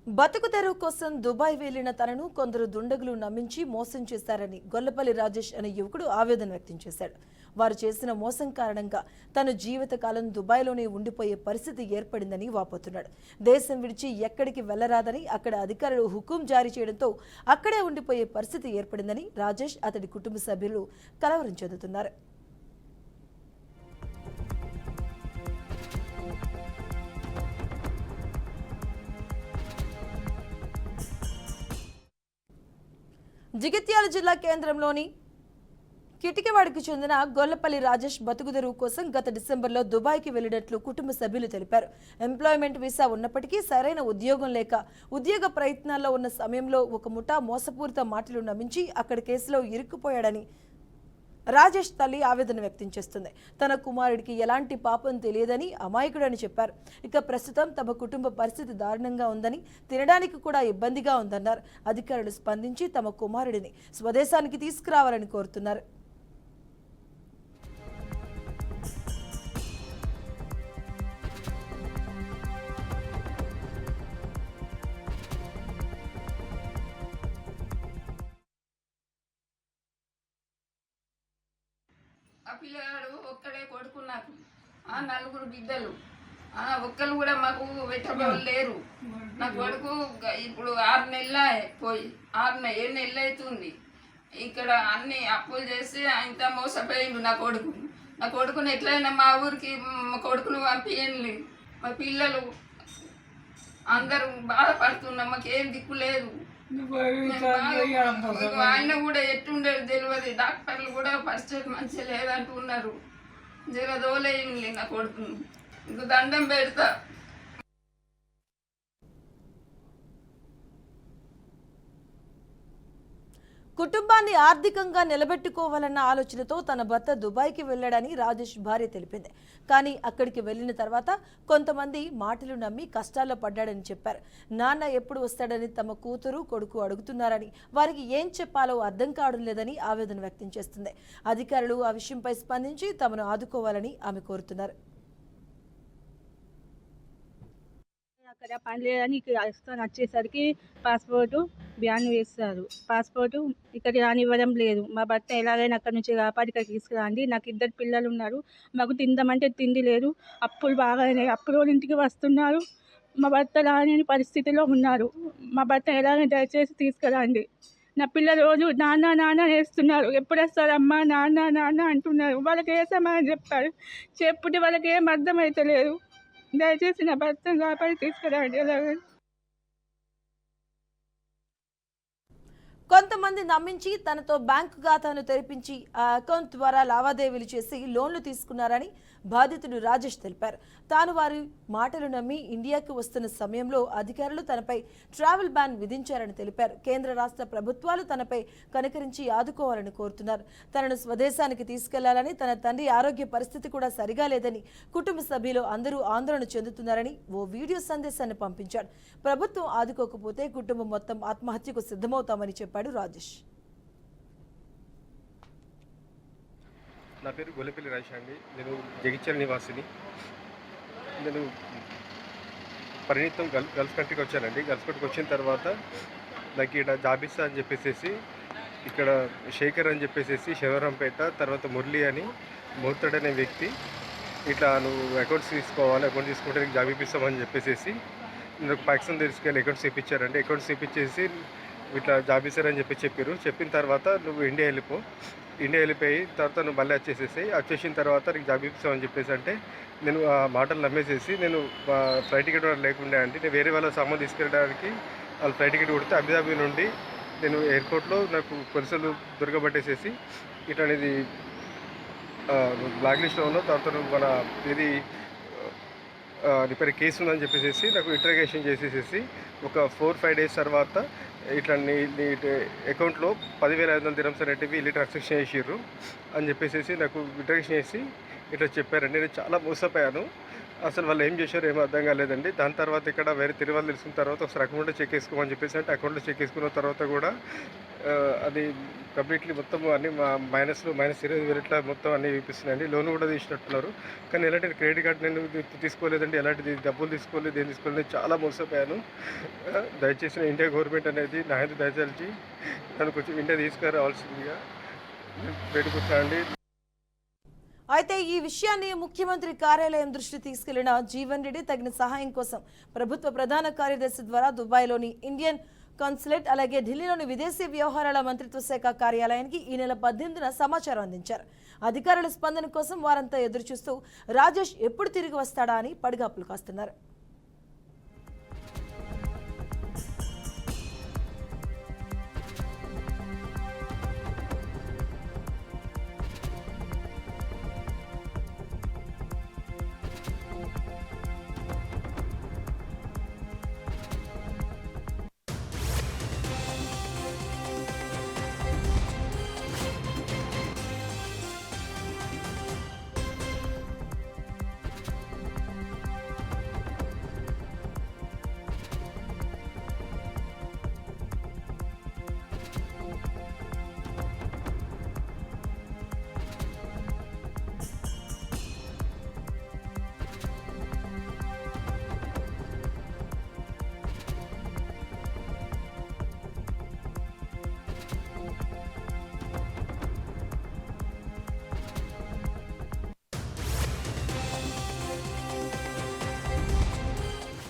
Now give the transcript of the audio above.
బతుకు తెరువు కోసం దుబాయ్ వెళ్లిన తనను కొందరు దుండగులు నమ్మించి మోసం చేశారని గొల్లపల్లి రాజేష్ అనే యువకుడు ఆవేదన వ్యక్తం చేశాడు. వారు చేసిన మోసం కారణంగా తన జీవితకాలం దుబాయ్లోనే ఉండిపోయే పరిస్థితి ఏర్పడిందని వాపోతున్నాడు. దేశం విడిచి ఎక్కడికి వెళ్లరాదని అక్కడ అధికారులు హుకుం జారీ చేయడంతో అక్కడే ఉండిపోయే పరిస్థితి ఏర్పడిందని రాజేష్ అతడి కుటుంబ సభ్యులు కలవరం చెందుతున్నారు. జగిత్యాల జిల్లా కేంద్రంలోని కిటికవాడికి చెందిన గొల్లపల్లి రాజేష్ బతుకుదెరువు కోసం గత డిసెంబర్లో దుబాయ్కి వెళ్లినట్లు కుటుంబ సభ్యులు తెలిపారు. ఎంప్లాయ్మెంట్ వీసా ఉన్నప్పటికీ సరైన ఉద్యోగం లేక ఉద్యోగ ప్రయత్నాల్లో ఉన్న సమయంలో ఒక ముఠా మోసపూరిత మాటలు నమ్మించి అక్కడ కేసులో ఇరుక్కుపోయాడని రాజేష్ తల్లి ఆవేదన వ్యక్తం చేస్తుంది. తన కుమారుడికి ఎలాంటి పాపం తెలియదని అమాయకుడని చెప్పారు. ఇక ప్రస్తుతం తమ కుటుంబ పరిస్థితి దారుణంగా ఉందని, తినడానికి కూడా ఇబ్బందిగా ఉందన్నారు. అధికారులు స్పందించి తమ కుమారుడిని స్వదేశానికి తీసుకురావాలని కోరుతున్నారు. ఆ పిల్లగాడు ఒక్కడే కొడుకు, నాకు నలుగురు బిడ్డలు, ఒక్కరు కూడా మాకు వెట్టబోలు లేరు. నా కొడుకు ఇప్పుడు 6 నెలల పోయి 7 నెలలు అవుతుంది. ఇక్కడ అన్ని అప్పులు చేసి ఆయన మోసపోయిండు. నా కొడుకుని ఎట్లయినా మా ఊరికి మా కొడుకును పంపించండి. మా పిల్లలు అందరూ బాధపడుతున్నాం, మాకేం దిక్కు లేదు. ఆయన కూడా ఎట్టుండేది తెలియదు. డాక్టర్లు కూడా పరిస్థితి మంచిగా లేదంటున్నారు. జర దోలేయండి నా కొడుకును, ఇంక దండం పెడతా. కుటుంబాన్ని ఆర్థికంగా నిలబెట్టుకోవాలన్న ఆలోచనతో తన భర్త దుబాయ్కి వెళ్లాడని రాజేష్ భార్య తెలిపింది. కానీ అక్కడికి వెళ్లిన తర్వాత కొంతమంది మాటలు నమ్మి కష్టాల్లో పడ్డాడని చెప్పారు. నాన్న ఎప్పుడు వస్తాడని తమ కూతురు కొడుకు అడుగుతున్నారని, వారికి ఏం చెప్పాలో అర్థం కావడం లేదని ఆవేదన వ్యక్తం చేస్తుంది. అధికారులు ఆ విషయంపై స్పందించి తమను ఆదుకోవాలని ఆమె కోరుతున్నారు. అక్కడ పని లేదని ఇక్కడ వచ్చేసరికి పాస్పోర్టు బ్యాన్ వేస్తారు. పాస్పోర్టు ఇక్కడ రానివ్వడం లేదు. మా భర్త ఎలాగైనా అక్కడ నుంచి కాపాడి ఇక్కడ తీసుకురండి. నాకు 2 పిల్లలు ఉన్నారు. మాకు తిందామంటే తిండి లేదు. అప్పులు బాగానే అప్పుల ఇంటికి వస్తున్నారు. మా భర్త రాని పరిస్థితిలో ఉన్నారు. మా భర్త ఎలాగైనా దయచేసి తీసుకురండి. నా పిల్లలు రోజు నాన్న నాన్న వేస్తున్నారు. ఎప్పుడు వస్తారమ్మా నాన్న నాన్న అంటున్నారు. వాళ్ళకి వేసామని చెప్పారు. చెప్పుంటే వాళ్ళకి ఏం అర్థమవుతలేదు. దయచేసి నా భర్తను కాపాడి తీసుకురండి. కొంతమంది నమ్మించి తనతో బ్యాంకు ఖాతాను తెరిపించి ఆ అకౌంట్ ద్వారా లావాదేవీలు చేసి లోన్లు తీసుకున్నారని బాధితుడు రాజేష్ తెలిపారు. తాను వారి మాటలు నమ్మి ఇండియాకి వస్తున్న సమయంలో అధికారులు తనపై ట్రావెల్ బ్యాన్ విధించారని తెలిపారు. కేంద్ర రాష్ట్ర ప్రభుత్వాలు తనపై కనికరించి ఆదుకోవాలని కోరుతున్నారు. తనను స్వదేశానికి తీసుకెళ్లాలని, తన తండ్రి ఆరోగ్య పరిస్థితి కూడా సరిగా లేదని కుటుంబ సభ్యులు అందరూ ఆందోళన చెందుతున్నారని ఓ వీడియో సందేశాన్ని పంపించాడు. ప్రభుత్వం ఆదుకోకపోతే కుటుంబం మొత్తం ఆత్మహత్యకు సిద్ధమవుతామని చెప్పారు రాజేష్. నా పేరు గొల్లపల్లి రాజేష్ అండి. నేను జగిత్యాల నివాసిని. నేను పరిణితం గల్ఫ్ కంట్రీకి వచ్చానండి. గల్ఫ్ కంట్రీకి వచ్చిన తర్వాత నాకు ఇక్కడ జాబిస్తా అని చెప్పేసి, ఇక్కడ శేఖర్ అని చెప్పేసి శివరంపేట, తర్వాత మురళి అని మోర్తడ్ అనే వ్యక్తి ఇట్లా నువ్వు అకౌంట్స్ తీసుకోవాలి, అకౌంట్ తీసుకుంటే నీకు జాబ్ ఇప్పిస్తామని చెప్పేసి నాకు పాకిస్తాన్ తీసుకెళ్ళి అకౌంట్స్ ఇప్పించారండి. అకౌంట్స్ ఇప్పించేసి ఇట్లా జాబ్ ఇస్తారని చెప్పారు. చెప్పిన తర్వాత నువ్వు ఇండియా వెళ్ళిపోయి తర్వాత నువ్వు మళ్ళీ వచ్చేసిన తర్వాత నీకు జాబ్ ఇప్పిస్తామని చెప్పేసి అంటే నేను ఆ మాటలు నమ్మేసేసి నేను ఫ్లైట్ టికెట్ లేకుండా అంటే నేను వేరే వాళ్ళ సామాన్ తీసుకెళ్ళడానికి వాళ్ళు ఫ్లైట్ టికెట్ కొడితే అబుదాబి నుండి నేను ఎయిర్పోర్ట్లో నాకు పోలీసులు దొరకబట్టేసేసి ఇట్లా అనేది బ్లాక్ లిస్ట్లో ఉన్నావు, తర్వాత నువ్వు మన ఇది నీ పేరు కేసు ఉందని చెప్పేసి నాకు ఇంటర్గేషన్ చేసేసి ఒక 4-5 డేస్ తర్వాత ఇట్లా నీ అకౌంట్లో 10,500 dirhams అనేటివి వెళ్ళి ట్రాన్సాక్షన్ చేసిర్రు అని చెప్పేసి నాకు ఇంటర్గేషన్ చేసి ఇట్లా చెప్పారండి. నేను చాలా మోసపోయాను. అసలు వాళ్ళు ఏం చేశారో ఏమో అర్థం కాలేదండి. దాని తర్వాత ఇక్కడ వేరే తిరుమల తెలిసిన తర్వాత ఒకసారి అకౌంట్లో చెక్ వేసుకోమని చెప్పేసి అంటే అకౌంట్లో చెక్ వేసుకున్న తర్వాత కూడా అది కంప్లీట్లీ మొత్తం అన్ని -20,000 ఇట్లా మొత్తం అన్నీ చూపిస్తున్నాయండి. లోన్ కూడా తీసినట్టున్నారు. కానీ ఎలాంటి క్రెడిట్ కార్డ్ నేను తీసుకోలేదండి, ఎలాంటిది డబ్బులు తీసుకోలేదు, ఏం తీసుకోలేదు, చాలా మోసపోయాను. దయచేసి ఇండియా గవర్నమెంట్ అనేది నా మీద దయచేసి నన్ను కొంచెం ఇండియా తీసుకురావాల్సిందిగా పెట్టుకుంటున్నానండి. అయితే ఈ విషయాన్ని ముఖ్యమంత్రి కార్యాలయం దృష్టి తీసుకెళ్లిన జీవన్ రెడ్డి తగిన సహాయం కోసం ప్రభుత్వ ప్రధాన కార్యదర్శి ద్వారా దుబాయ్లోని ఇండియన్ కాన్సులేట్ అలాగే ఢిల్లీలోని విదేశీ వ్యవహారాల మంత్రిత్వ శాఖ కార్యాలయానికి ఈ నెల 18న సమాచారం అందించారు. అధికారుల స్పందన కోసం వారంతా ఎదురుచూస్తూ రాజేష్ ఎప్పుడు తిరిగి వస్తాడా అని పడిగాపులు కాస్తున్నారు.